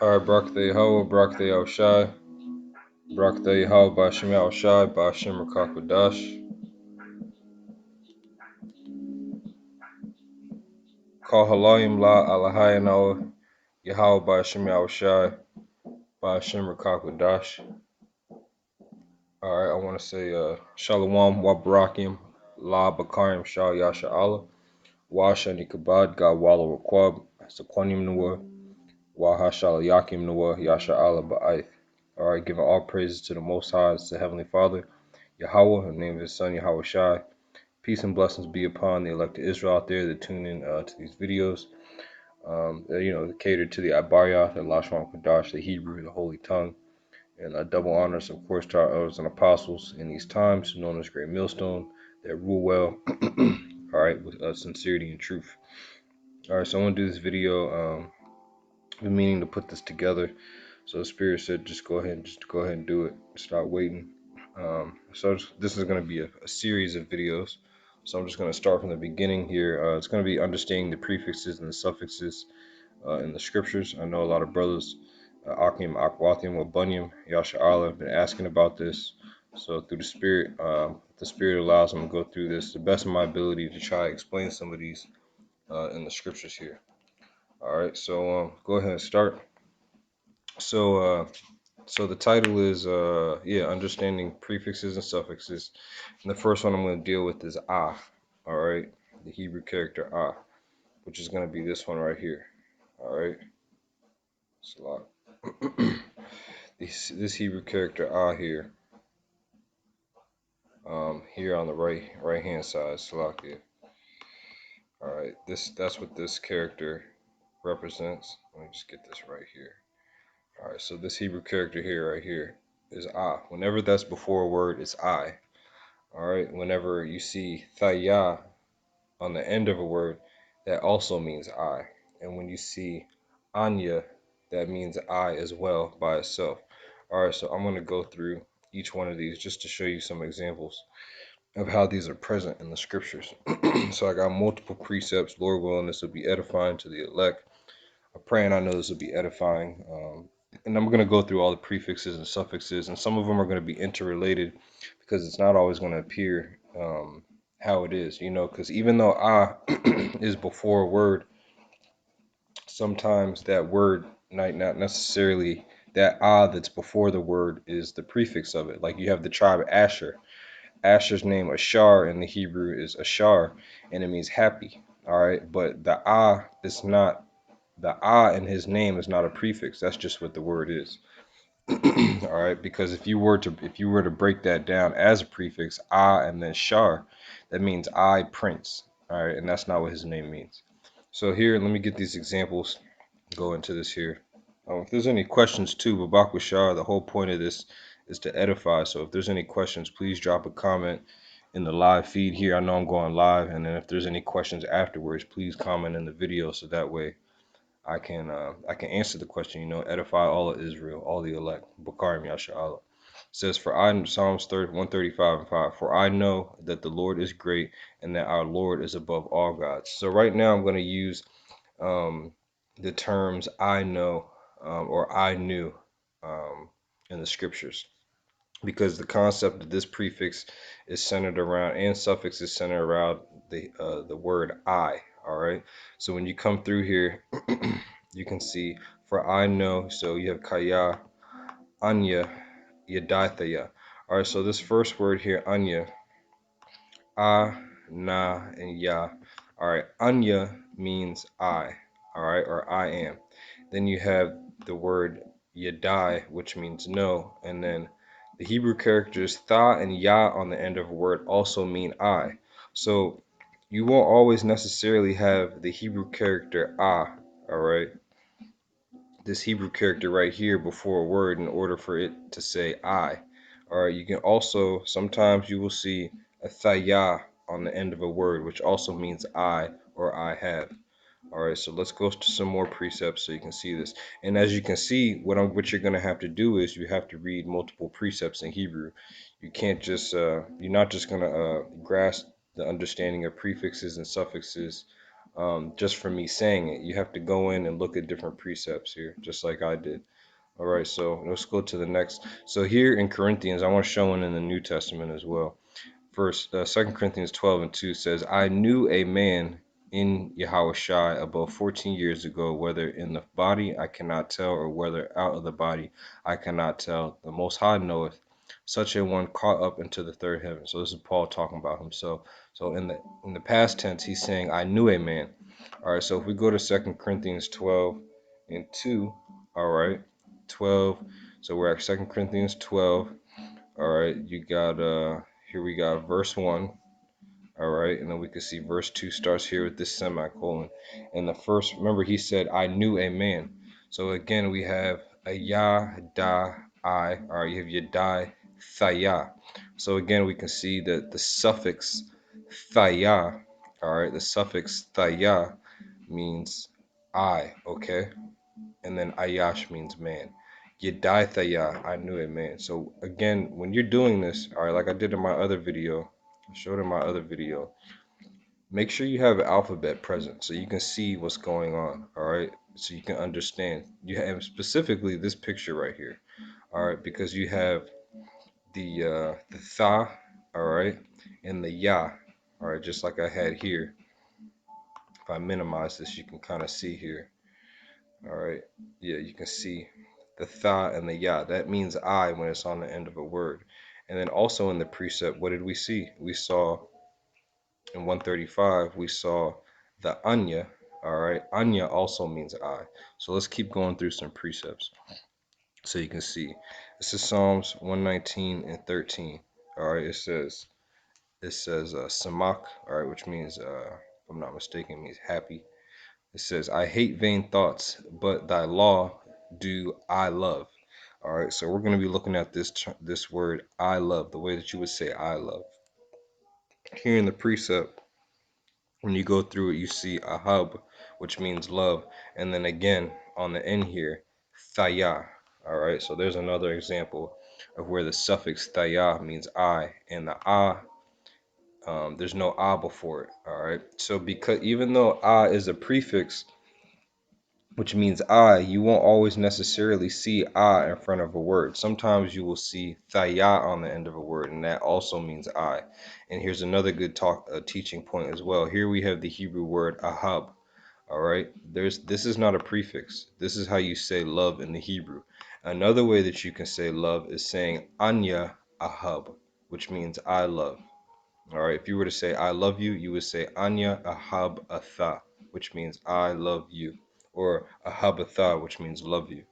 Alright, Barak the Yahweh, Barak the Yahushai, Barak the Yahweh, Ba'ashem Yahushai, Ba'ashem Rakakwadash. Call Halayim La AHNYA, Yahweh, Ba'ashem Yahushai, Ba'ashem Rakakwadash. Alright, I want to say Shalom, Wa Barakim, La Bakarim Shah Yasha Allah, Wa Shani Kabad, God Walla Rakwab, Sakwanim Nuwa, Wa Hashal Yakim Nuwa, Yasha Allah Ba'aith. Alright, giving all praises to the Most High, to the Heavenly Father, Yahweh, in the name of His Son, Yahweh Shai. Peace and blessings be upon the elect of Israel out there that tune in to these videos. That cater to the Abarya, the Lashon Kodash, the Hebrew, the Holy Tongue. And double honors, of course, to our elders and apostles in these times, known as Great Millstone, that rule well, all right, with sincerity and truth. All right, so I want to do this video. I've been meaning to put this together. So the Spirit said, just go ahead and do it. Stop waiting. So this is going to be a series of videos. So I'm just going to start from the beginning here. It's going to be understanding the prefixes and the suffixes in the scriptures. I know a lot of brothers, Akim, Akwathim, Wabunyam, Yasha Allah, have been asking about this. So through the Spirit, the Spirit allows them to go through this to the best of my ability to try to explain some of these in the scriptures here. All right, so go ahead and start. So the title is understanding prefixes and suffixes. And the first one I'm going to deal with is all right, the Hebrew character which is going to be this one right here. All right, Salah. This Hebrew character here, here on the right hand side, Salakia. All right, that's what this character represents. Let me just get this right here. All right, so this Hebrew character here, right here, is Whenever that's before a word, it's I. All right, whenever you see THAYA on the end of a word, that also means I. And when you see AHNYA, that means I as well by itself. All right, so I'm going to go through each one of these just to show you some examples of how these are present in the scriptures. So I got multiple precepts. Lord willing, this will be edifying to the elect. I'm praying I know this will be edifying. And I'm going to go through all the prefixes and suffixes, and some of them are going to be interrelated because it's not always going to appear how it is, because even though is before a word, sometimes that word might not necessarily, that that's before the word is the prefix of it. Like you have the tribe of Asher. Asher's name Ashar in the Hebrew is Ashar, and it means happy. All right, but the is not, the in his name is not a prefix. That's just what the word is. All right, because if you were to break that down as a prefix, and then Shar, that means I prince. All right, and that's not what his name means. So here, let me get these examples. Go into this here. If there's any questions too, Babak Shar, the whole point of this is to edify. So if there's any questions, please drop a comment in the live feed here. I know I'm going live, and then if there's any questions afterwards, please comment in the video so that way I can answer the question, edify all of Israel, all the elect. Bakarim Yasha Allah. Says, for Psalms 135 and 5, for I know that the Lord is great and that our Lord is above all gods. So right now I'm going to use the terms I know or I knew in the scriptures, because the concept of this prefix is centered around, and suffix is centered around the word I. All right, so when you come through here, you can see, for I know, so you have Kaya, Anya, Yadathaya. All right, so this first word here, Anya, Na, and Ya. All right, Anya means I, all right, or I am. Then you have the word Yadai, which means no, and then the Hebrew characters Tha and Ya on the end of a word also mean I. So you won't always necessarily have the Hebrew character all right, this Hebrew character right here before a word in order for it to say I. All right, you can also, sometimes you will see a Thaya on the end of a word, which also means I or I have. All right, so let's go to some more precepts so you can see this. And as you can see, what you're going to have to do is you have to read multiple precepts in Hebrew. You can't just, you're not just going to grasp the understanding of prefixes and suffixes just for me saying it. You have to go in and look at different precepts here, just like I did. All right, so let's go to the next. So here in Corinthians, I want to show one in the New Testament as well. First, 2 Corinthians 12:2 says, I knew a man in Yahushua above 14 years ago, whether in the body I cannot tell, or whether out of the body I cannot tell. The Most High knoweth, such a one caught up into the third heaven. So this is Paul talking about himself. So in the past tense, he's saying, I knew a man. All right, so if we go to 2 Corinthians 12:2, all right, 12. So we're at 2 Corinthians 12. All right, you got here we got verse 1. All right, and then we can see verse 2 starts here with this semicolon. And the first, remember he said, I knew a man. So again, we have a ya, da, I. All right, you have yadai, thaya. So again, we can see that the suffix thaya, all right, the suffix thaya means I, okay? And then ayash means man. Yedai I knew it, man. So again, when you're doing this, all right, like I did in my other video, I showed in my other video, make sure you have alphabet present so you can see what's going on, all right? So you can understand. You have specifically this picture right here, all right, because you have the tha, all right, and the ya, all right, just like I had here. If I minimize this, you can kind of see here. All right, yeah, you can see the tha and the ya. That means I when it's on the end of a word. And then also in the precept, what did we see? We saw in 135, we saw the AHNYA. All right, AHNYA also means I. So let's keep going through some precepts so you can see. This is Psalms 119:13. All right, it says samak, all right, which means if I'm not mistaken, means happy. It says, I hate vain thoughts, but thy law do I love. All right, so we're going to be looking at this word, I love, the way that you would say I love. Here in the precept, when you go through it, you see ahab, which means love. And then again, on the end here, thaya. All right, so there's another example of where the suffix thaya means I, and the there's no before it. All right, so because even though is a prefix, which means I, you won't always necessarily see I in front of a word. Sometimes you will see thaya on the end of a word, and that also means I. And here's another good teaching point as well. Here we have the Hebrew word ahab. All right, this is not a prefix. This is how you say love in the Hebrew. Another way that you can say love is saying anya ahab, which means I love. All right, if you were to say I love you, you would say Anya ahab atha, which means I love you, or ahab atha, which means love you.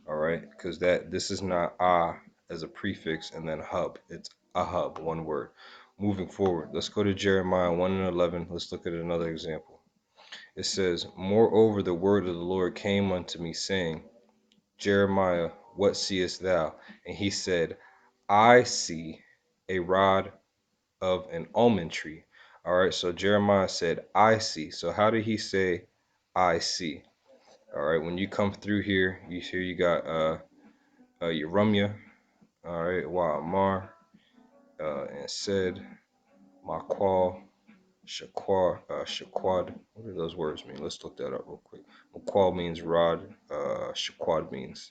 All right, because this is not as a prefix and then hub. It's ahab, one word. Moving forward, let's go to Jeremiah 1:11. Let's look at another example. It says, Moreover, the word of the Lord came unto me, saying, Jeremiah, what seest thou? And he said, I see a rod of an almond tree. All right, so Jeremiah said, I see. So how did he say, I see? All right, when you come through here, you got Yerumya, all right, Wa'amar, and said, Maqual, Shaquad. What do those words mean? Let's look that up real quick. Maqual means rod, Shaquad means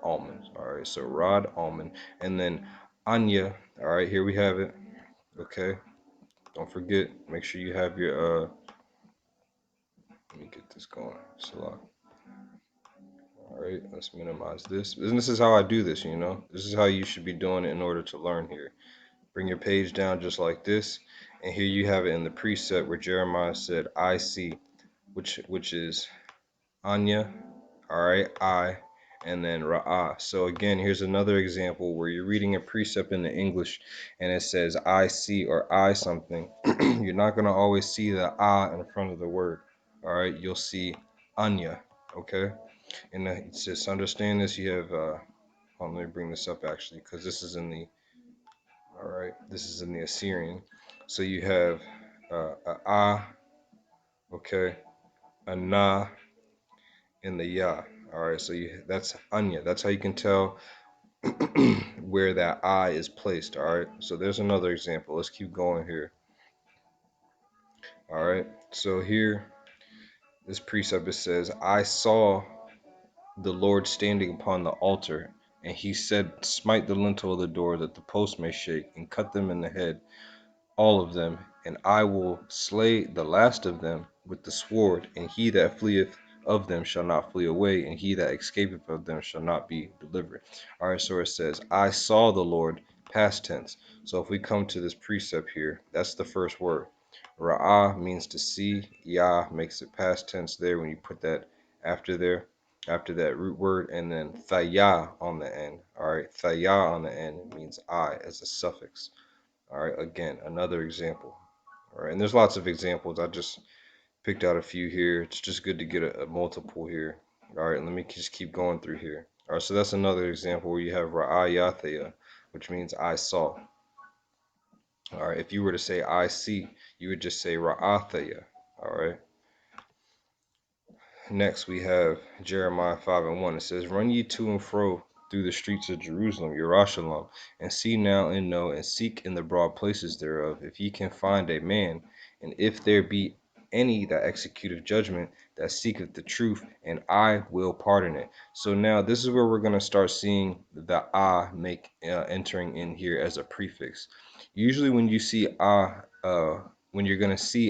almond. All right, so rod, almond, and then Anya. All right, here we have it. Okay, don't forget, make sure you have your let me get this going. Salah. All right, let's minimize this. And this is how I do this, you know. This is how you should be doing it in order to learn here. Bring your page down just like this, and here you have it in the preset where Jeremiah said, "I see," which is Anya. All right, I, and then Ra'ah. So again, here's another example where you're reading a precept in the English and it says I see or I something. You're not going to always see the in front of the word. All right, you'll see Anya. Okay, and just understand this. You have, let me bring this up actually because this is in the, all right, this is in the Assyrian. So you have a, okay, a na, and the ya. All right, so that's anya. That's how you can tell where that I is placed. All right, so there's another example. Let's keep going here. All right. So here, this precept, it says, I saw the Lord standing upon the altar, and he said, smite the lintel of the door, that the post may shake, and cut them in the head, all of them, and I will slay the last of them with the sword, and he that fleeth of them shall not flee away, and he that escapeth of them shall not be delivered. All right, so it says, I saw the Lord, past tense. So if we come to this precept here, that's the first word. Ra'ah means to see. Yah makes it past tense there when you put that after there, after that root word, and then THAYA on the end. All right, THAYA on the end means I as a suffix. All right, again, another example. All right, and there's lots of examples. I just picked out a few here. It's just good to get a multiple here. All right, let me just keep going through here. All right, so that's another example where you have Ra'ayathaya, which means I saw. All right, if you were to say I see, you would just say Ra'athaya. All right. Next, we have Jeremiah 5:1. It says, run ye to and fro through the streets of Jerusalem, Yerushalayim, and see now and know, and seek in the broad places thereof, if ye can find a man, and if there be any that executeth judgment, that seeketh the truth, and I will pardon it. So now this is where we're going to start seeing the make entering in here as a prefix. Usually when you see when you're going to see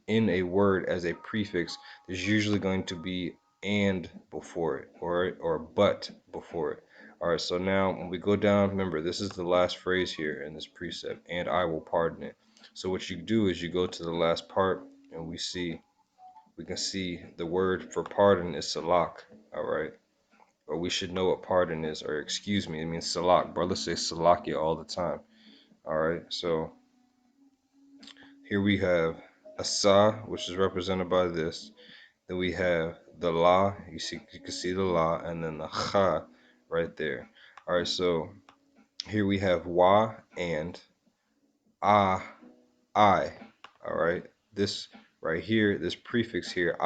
in a word as a prefix, there's usually going to be and before it, or but before it. All right, so now when we go down, remember this is the last phrase here in this precept, and I will pardon it. So what you do is you go to the last part, and we can see the word for pardon is salak. All right, or we should know what pardon is, or excuse me, it means salak. Brothers say salakia all the time. All right, so here we have asa, which is represented by this. Then we have the la, you can see the la, and then the cha right there. All right, so here we have wa and I. All right, this right here, this prefix here,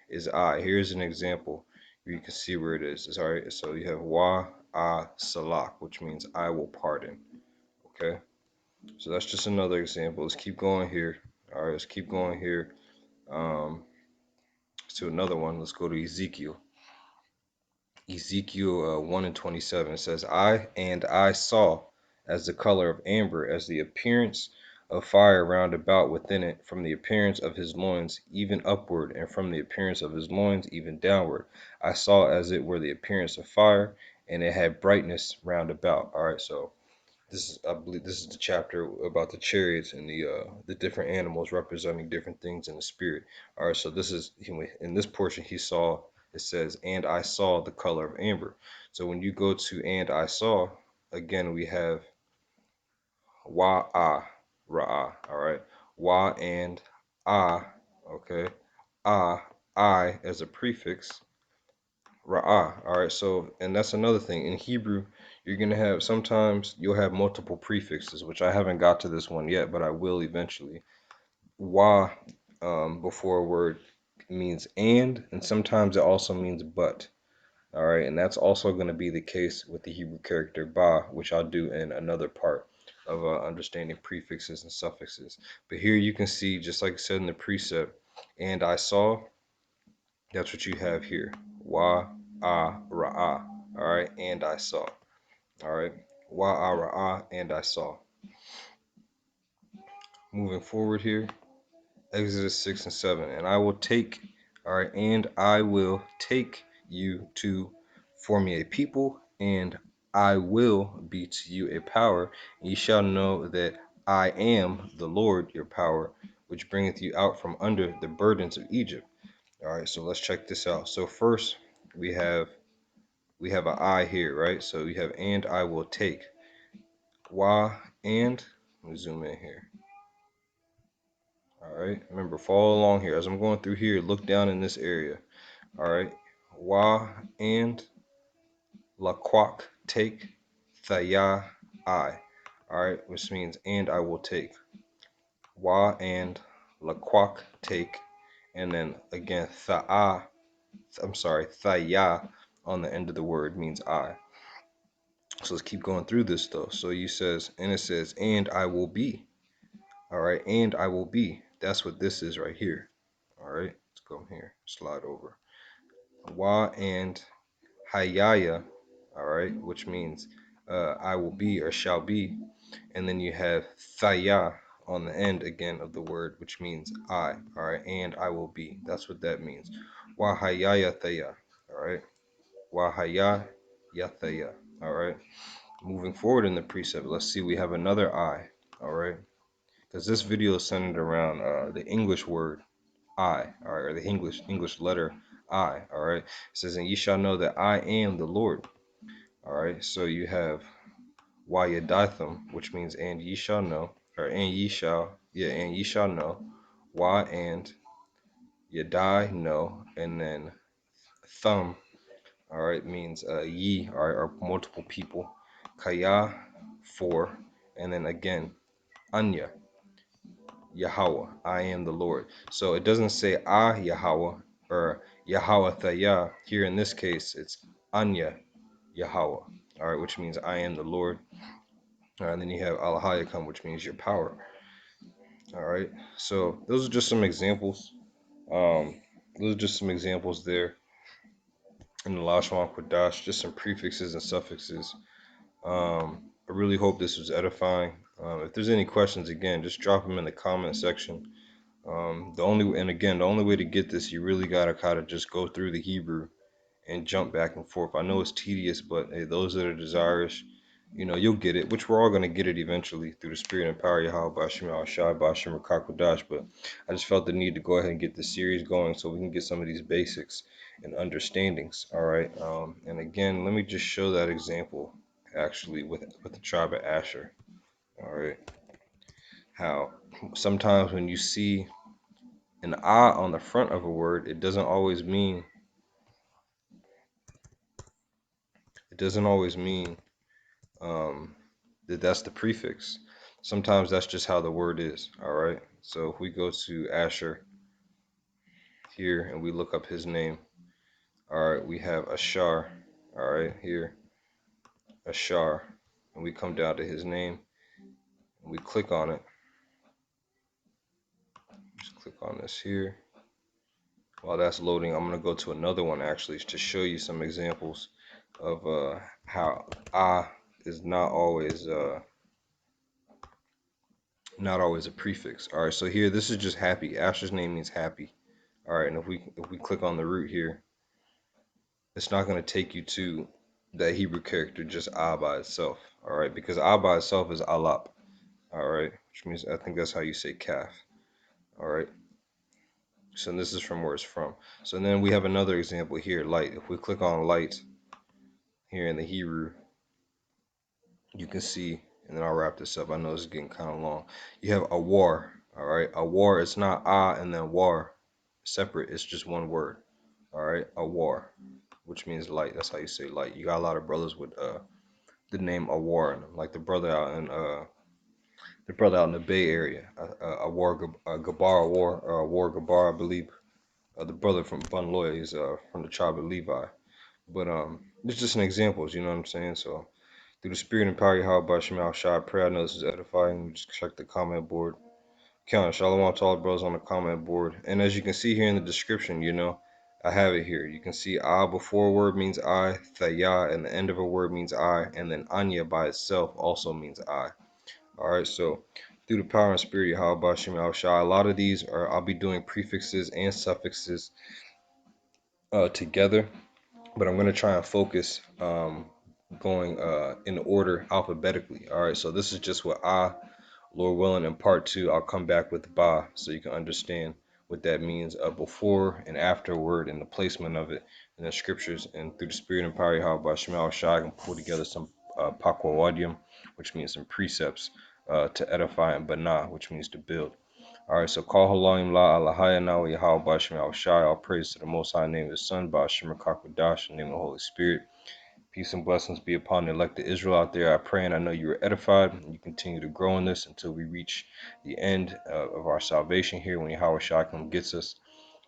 is I. Here's an example. You can see where it is. All right, so you have wa, salak, which means I will pardon. Okay, so that's just another example. Let's keep going here. All right, let's keep going here. To another one. Let's go to Ezekiel. Ezekiel 1:27. It says, I saw as the color of amber, as the appearance of fire round about within it, from the appearance of his loins even upward, and from the appearance of his loins even downward. I saw as it were the appearance of fire, and it had brightness round about. All right, so I believe this is the chapter about the chariots and the different animals representing different things in the spirit. All right, so this is in this portion he saw. It says, and I saw the color of amber. So when you go to and I saw, again we have wa ra'ah. All right, wa and ah. Okay, I as a prefix. Ra'ah. All right, so, and that's another thing. In Hebrew, you're going to have, sometimes you'll have multiple prefixes, which I haven't got to this one yet, but I will eventually. Wa before a word means and sometimes it also means but. All right, and that's also going to be the case with the Hebrew character ba, which I'll do in another part of understanding prefixes and suffixes. But here you can see, just like I said in the precept, and I saw, that's what you have here. Wa, ra'ah. All right, and I saw. All right, wa, ra'ah, and I saw. Moving forward here, Exodus 6 and 7. And I will take, all right, and I will take you to form me a people, and I will be to you a power. And ye shall know that I am the Lord your power, which bringeth you out from under the burdens of Egypt. All right, so let's check this out. So first we have an I here, right? So we have and I will take. Why and let me zoom in here. All right, remember, follow along here as I'm going through here. Look down in this area. All right, why and laquak take thaya I. All right, which means and I will take. Why and laquak take, and then again thaya. I'm sorry, thaya on the end of the word means I. So let's keep going through this though. So you says, and it says, and I will be. All right, and I will be. That's what this is right here. All right, let's go here, slide over. Wa and Hayaya, all right, which means I will be or shall be. And then you have THAYA on the end again of the word, which means I, all right, and I will be. That's what that means. Wa Hayaya THAYA, all right. Wa Hayaya THAYA, all right. Moving forward in the precept, let's see, we have another I, all right, because this video is centered around the English word I, all right, or the English letter I, all right. It says, and ye shall know that I am the Lord, all right. So you have Wayadatham, which means and ye shall know, or and ye shall know. Why and Yadai know, and then thumb, all right, means ye, all right, are multiple people. Kaya, for, and then again, Anya, Yahweh, I am the Lord. So it doesn't say Yahweh or Yahweh Thaya. Here in this case, it's Anya Yahweh, all right, which means I am the Lord. All right, and then you have AHNYA come, which means your power. All right, so those are just some examples. Those are just some examples there in the Lashwan Kodash, just some prefixes and suffixes. I really hope this was edifying. If there's any questions, again, just drop them in the comment section. The only way to get this, you really gotta kind of just go through the Hebrew and jump back and forth. I know it's tedious, but hey, those that are desirous, you'll get it, which we're all going to get it eventually through the spirit and power of Yahweh Bashim Al Shai Bashim Rakakwadash. But I just felt the need to go ahead and get this series going so we can get some of these basics and understandings. All right. And again, let me just show that example actually with the tribe of Asher. All right. How sometimes when you see an I on the front of a word, it doesn't always mean that's the prefix. Sometimes that's just how the word is. All right. So if we go to Asher here and we look up his name, all right, we have Ashar. All right, here, Ashar, and we come down to his name and we click on it. Just click on this here. While that's loading, I'm gonna go to another one actually to show you some examples of how is not always a prefix. All right, so here this is just happy. Asher's name means happy. All right, and if we click on the root here, it's not going to take you to that Hebrew character just by itself. All right, because by itself is alap. All right, which means I think that's how you say calf. All right, so this is from where it's from. So then we have another example here, light. If we click on light here in the Hebrew, you can see, and then I'll wrap this up. I know it's getting kind of long. You have a war. All right, a war. It's not and then war separate. It's just one word. All right, a war, which means light. That's how you say light. You got a lot of brothers with the name Awar in them, like the brother out in the Bay Area, Awar Gabar Awar Gabar, I believe. The brother from Bun Loy is from the tribe of Levi. But it's just an examples, you know what I'm saying? So through the spirit and power of Yahweh by Shemal Shai, I pray I know this is edifying. Just check the comment board. Count Shalom to all the brothers on the comment board. And as you can see here in the description, I have it here. You can see before a word means I, Thaya, and the end of a word means I, and then Anya by itself also means I. All right, so through the power and spirit of Yahweh Bashim Al Shai, a lot of these I'll be doing prefixes and suffixes together, but I'm going to try and focus going in order alphabetically. All right, so this is just what Lord willing, in part two, I'll come back with Ba so you can understand what that means before and after word and the placement of it in the scriptures. And through the spirit and power of Yahweh Shemal Shai, I can pull together some Pakwawadium, which means some precepts to edify, and Bana, which means to build. All right, so call Halayim La Alahaya now Yahweh Shemal Shai. All praise to the Most High name of the Son, Ba Shemar Kakwadash, in the name of the Holy Spirit. Peace and blessings be upon the elected Israel out there. I pray and I know you are edified and you continue to grow in this until we reach the end of our salvation here when Yahweh Shai gets us.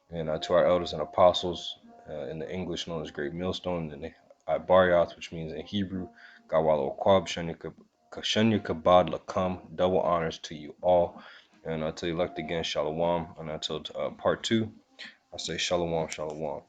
And to our elders and apostles in the English known as Great Millstone, and the Ibariath, which means in Hebrew, Gawalo Kwab Shanya Kabad Lakam, double honors to you all. And until elect again, Shalom. And until part 2, I say Shalom, Shalom.